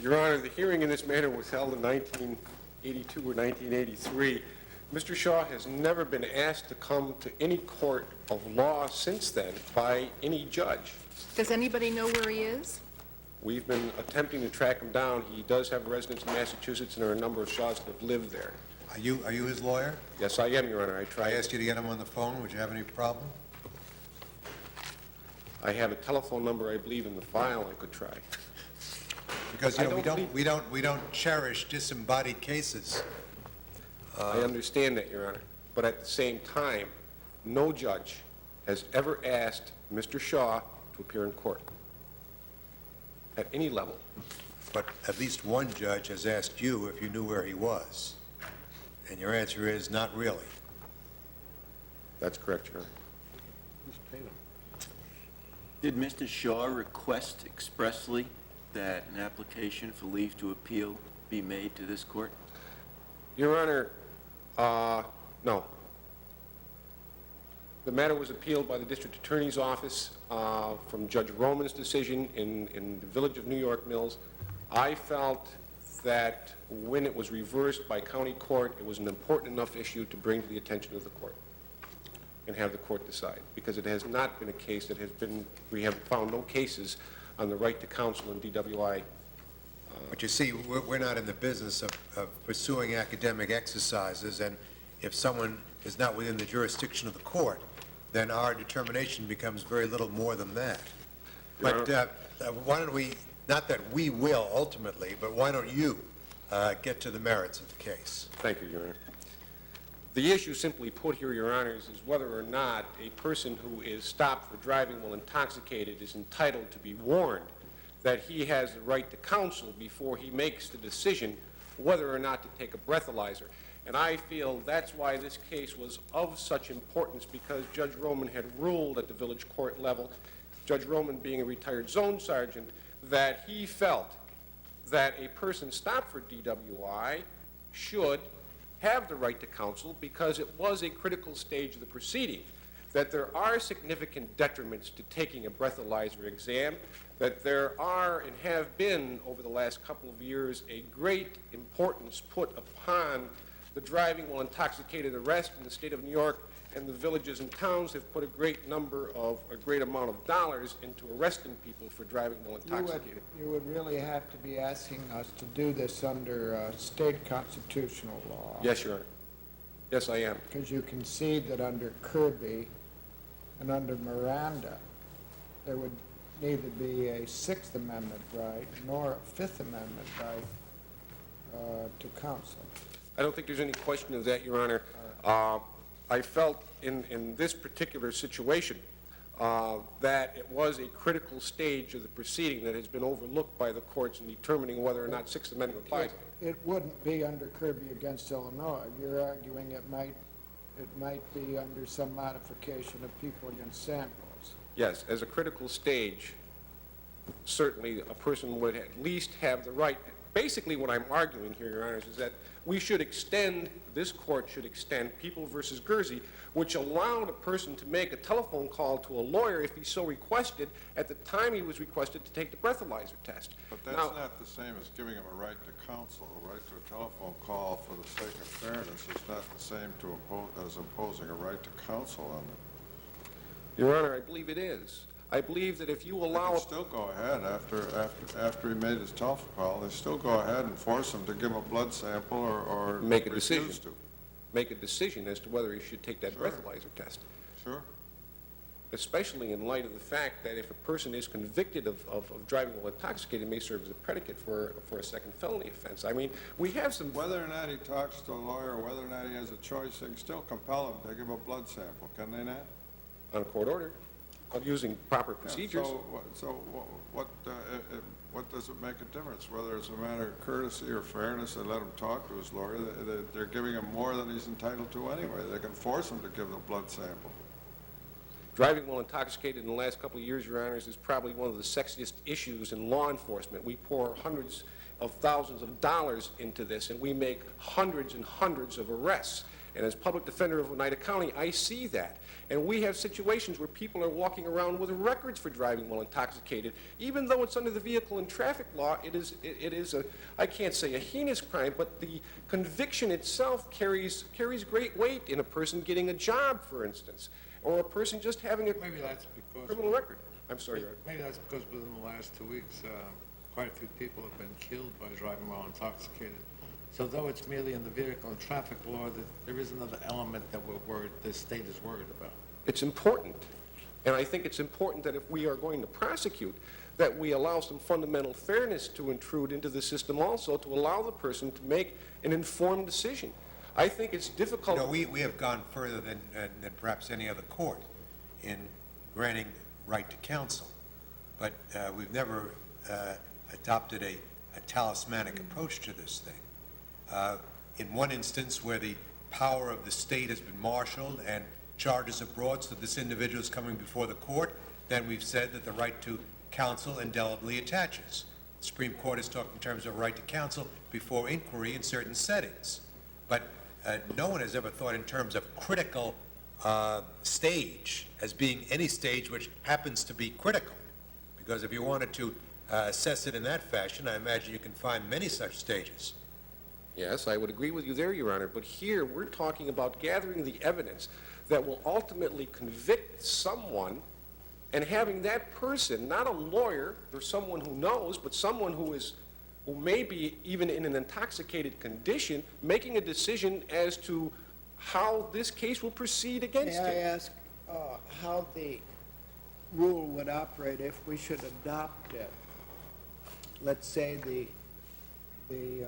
Your Honor, the hearing in this matter was held in 1982 or 1983. Mr. Shaw has never been asked to come to any court of law since then by any judge. Does anybody know where he is? We've been attempting to track him down. He does have a residence in Massachusetts, and there are a number of Shaws that have lived there. Are you his lawyer? Yes, I am, Your Honor. I asked you to get him on the phone. Would you have any problem? I have a telephone number, I believe, in the file I could try. Because, you know, we don't cherish disembodied cases. I understand that, Your Honor. But at the same time, no judge has ever asked Mr. Shaw to appear in court at any level. But at least one judge has asked you if you knew where he was. And your answer is not really. That's correct, Your Honor. Did Mr. Shaw request expressly that an application for leave to appeal be made to this court? Your Honor, no. The matter was appealed by the District Attorney's Office from Judge Roman's decision in the Village of New York Mills. I felt that when it was reversed by county court, it was an important enough issue to bring to the attention of the court and have the court decide, because it has not been a case that has been, we have found no cases on the right to counsel in DWI. But you see, we're not in the business of pursuing academic exercises, and if someone is not within the jurisdiction of the court, then our determination becomes very little more than that. But why don't we, not that we will ultimately, but why don't you get to the merits of the case? Thank you, Your Honor. The issue simply put here, Your Honors, is whether or not a person who is stopped for driving while intoxicated is entitled to be warned that he has the right to counsel before he makes the decision whether or not to take a breathalyzer. And I feel that's why this case was of such importance, because Judge Roman had ruled at the village court level, Judge Roman being a retired zone sergeant, that he felt that a person stopped for DWI should have the right to counsel because it was a critical stage of the proceeding, that there are significant detriments to taking a breathalyzer exam, that there are and have been over the last couple of years a great importance put upon the driving while intoxicated arrest in the state of New York, and the villages and towns have put a great amount of dollars into arresting people for driving while intoxicated. You would really have to be asking us to do this under state constitutional law. Yes, Your Honor. Yes, I am. Because you concede that under Kirby and under Miranda, there would neither be a Sixth Amendment right nor a Fifth Amendment right to counsel. I don't think there's any question of that, Your Honor. I felt in this particular situation that it was a critical stage of the proceeding that has been overlooked by the courts in determining whether or not Sixth Amendment applies. It wouldn't be under Kirby against Illinois. You're arguing it might be under some modification of People Against Samples. Yes, as a critical stage, certainly a person would at least have the right. Basically what I'm arguing here, Your Honors, is that we should extend, this court should extend People versus Guernsey, which allowed a person to make a telephone call to a lawyer if he so requested at the time he was requested to take the breathalyzer test. But that's not the same as giving him a right to counsel. A right to a telephone call for the sake of fairness is not the same as imposing a right to counsel on them. Your Honor, I believe it is. I believe that if you allow... They still go ahead after he made his telephone call. They still go ahead and force him to give a blood sample or make a refuse decision. to. Make a decision as to whether he should take that breathalyzer test. Sure. Especially in light of the fact that if a person is convicted of driving while intoxicated, it may serve as a predicate for a second felony offense. I mean, we have some... Whether or not he talks to a lawyer, or whether or not he has a choice, they can still compel him to give a blood sample, can they not? On a court order. Using proper procedures. So what what does it make a difference? Whether it's a matter of courtesy or fairness, they let him talk to his lawyer. They're giving him more than he's entitled to anyway. They can force him to give the blood sample. Driving while intoxicated in the last couple of years, Your Honors, is probably one of the sexiest issues in law enforcement. We pour hundreds of thousands of dollars into this, and we make hundreds and hundreds of arrests. And as public defender of Oneida County, I see that. And we have situations where people are walking around with records for driving while intoxicated. Even though it's under the vehicle and traffic law, it is a, I can't say a heinous crime, but the conviction itself carries great weight in a person getting a job, for instance, or a person just having a Maybe that's because... criminal record. I'm sorry, Your Honor. Maybe that's because within the last 2 weeks, quite a few people have been killed by driving while intoxicated. So though it's merely in the vehicle and traffic law, there is another element that the state is worried about. It's important. And I think it's important that if we are going to prosecute, that we allow some fundamental fairness to intrude into the system also, to allow the person to make an informed decision. I think it's difficult... You know, we have gone further than perhaps any other court in granting right to counsel, but we've never adopted a talismanic approach to this thing. In one instance where the power of the state has been marshaled and charges are brought so this individual is coming before the court, then we've said that the right to counsel indelibly attaches. The Supreme Court has talked in terms of right to counsel before inquiry in certain settings. But no one has ever thought in terms of critical stage as being any stage which happens to be critical. Because if you wanted to assess it in that fashion, I imagine you can find many such stages. Yes, I would agree with you there, Your Honor, but here we're talking about gathering the evidence that will ultimately convict someone and having that person, not a lawyer or someone who knows, but someone who may be even in an intoxicated condition, making a decision as to how this case will proceed against him. May I ask how the rule would operate if we should adopt it? Let's say the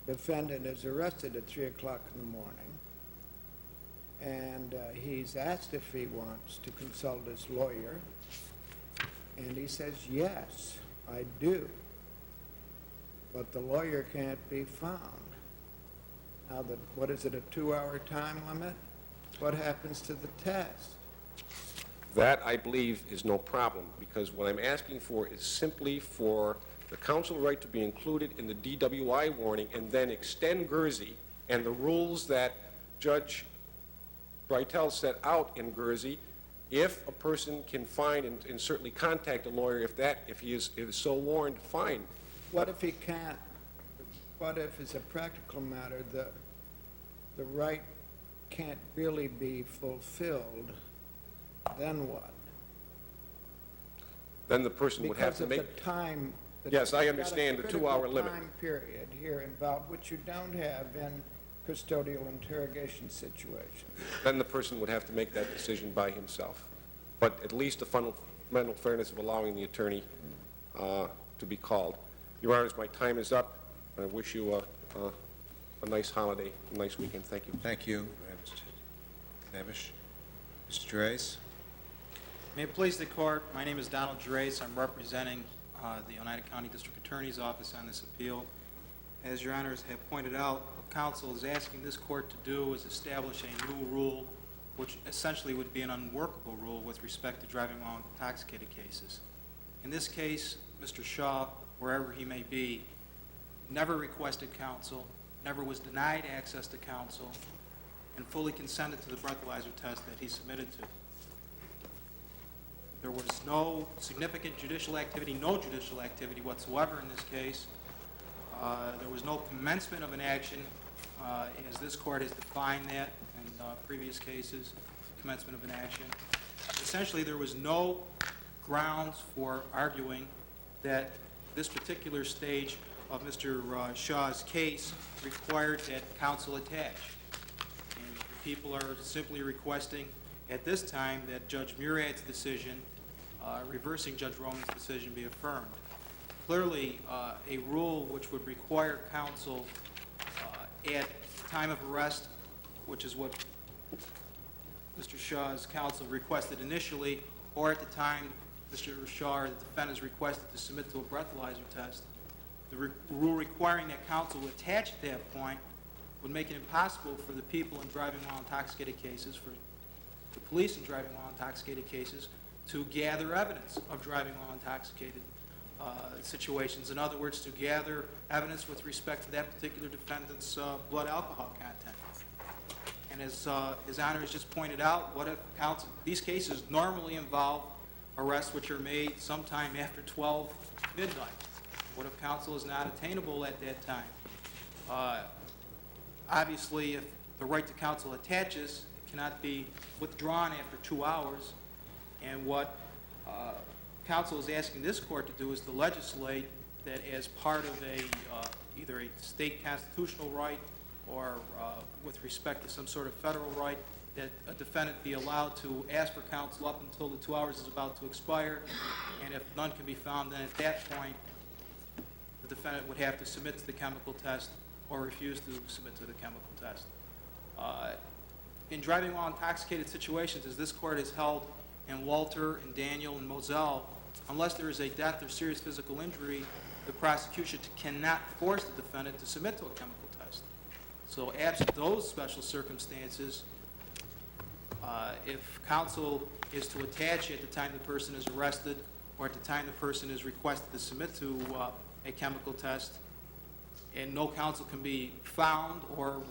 defendant is arrested at 3 o'clock in the morning, and he's asked if he wants to consult his lawyer, and he says, yes, I do, but the lawyer can't be found. Now, what is it, a 2-hour time limit? What happens to the test? That, I believe, is no problem, because what I'm asking for is simply for the counsel right to be included in the DWI warning and then extend Guernsey and the rules that Judge Breitel set out in Guernsey. If a person can find and certainly contact a lawyer, if he is so warned, fine. What if he can't? What if, as a practical matter, the right can't really be fulfilled? Then what? Then the person would have to make... Because of the time... Yes, I understand the 2-hour limit. time period here involved, which you don't have in custodial interrogation situations. Then the person would have to make that decision by himself. But at least the fundamental fairness of allowing the attorney to be called. Your Honors, my time is up. I wish you a nice holiday, a nice weekend. Thank you. Thank you, Mr. Nevish. Mr. Drace? May it please the Court, my name is Donald Drace. I'm representing the Oneida County District Attorney's Office on this appeal. As Your Honors have pointed out, what counsel is asking this Court to do is establish a new rule, which essentially would be an unworkable rule with respect to driving while intoxicated cases. In this case, Mr. Shaw, wherever he may be, never requested counsel, never was denied access to counsel, and fully consented to the breathalyzer test that he submitted to. There was no significant judicial activity, no judicial activity whatsoever in this case. There was no commencement of an action, as this Court has defined that in previous cases, commencement of an action. Essentially, there was no grounds for arguing that this particular stage of Mr. Shaw's case required that counsel attach. And people are simply requesting at this time that Judge Murad's decision, reversing Judge Roman's decision, be affirmed. Clearly, a rule which would require counsel at time of arrest, which is what Mr. Shaw's counsel requested initially, or at the time Mr. Rashar, the defendant is requested to submit to a breathalyzer test. The rule requiring that counsel would attach at that point would make it impossible for the people in driving while intoxicated cases, for the police in driving while intoxicated cases, to gather evidence of driving while intoxicated situations. In other words, to gather evidence with respect to that particular defendant's blood alcohol content. And as His Honor has just pointed out, what if counsel, these cases normally involve arrests which are made sometime after 12 midnight. What if counsel is not attainable at that time? Obviously, if the right to counsel attaches, it cannot be withdrawn after 2 hours. And what counsel is asking this court to do is to legislate that as part of either a state constitutional right or with respect to some sort of federal right, that a defendant be allowed to ask for counsel up until the 2 hours is about to expire, and if none can be found, then at that point, the defendant would have to submit to the chemical test or refuse to submit to the chemical test. In driving while intoxicated situations, as this court has held in Walter and Daniel and Moselle, unless there is a death or serious physical injury, the prosecution cannot force the defendant to submit to a chemical test. So absent those special circumstances, if counsel is to attach at the time the person is arrested or at the time the person is requested to submit to a chemical test, and no counsel can be found, or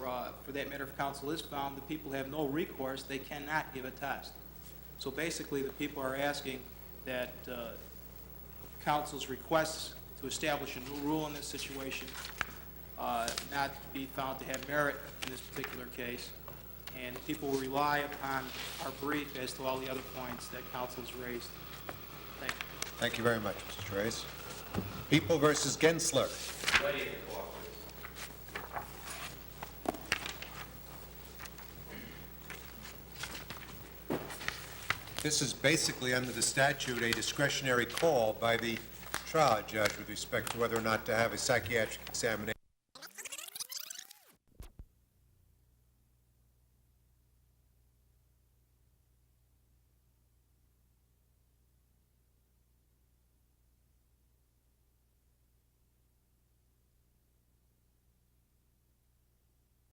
for that matter, if counsel is found, the people have no recourse, they cannot give a test. So basically, the people are asking that counsel's requests to establish a new rule in this situation not be found to have merit in this particular case, and people will rely upon our brief as to all the other points that counsel has raised. Thank you. Thank you very much, Mr. Trace. People versus Gensler. This is basically, under the statute, a discretionary call by the trial judge with respect to whether or not to have a psychiatric examination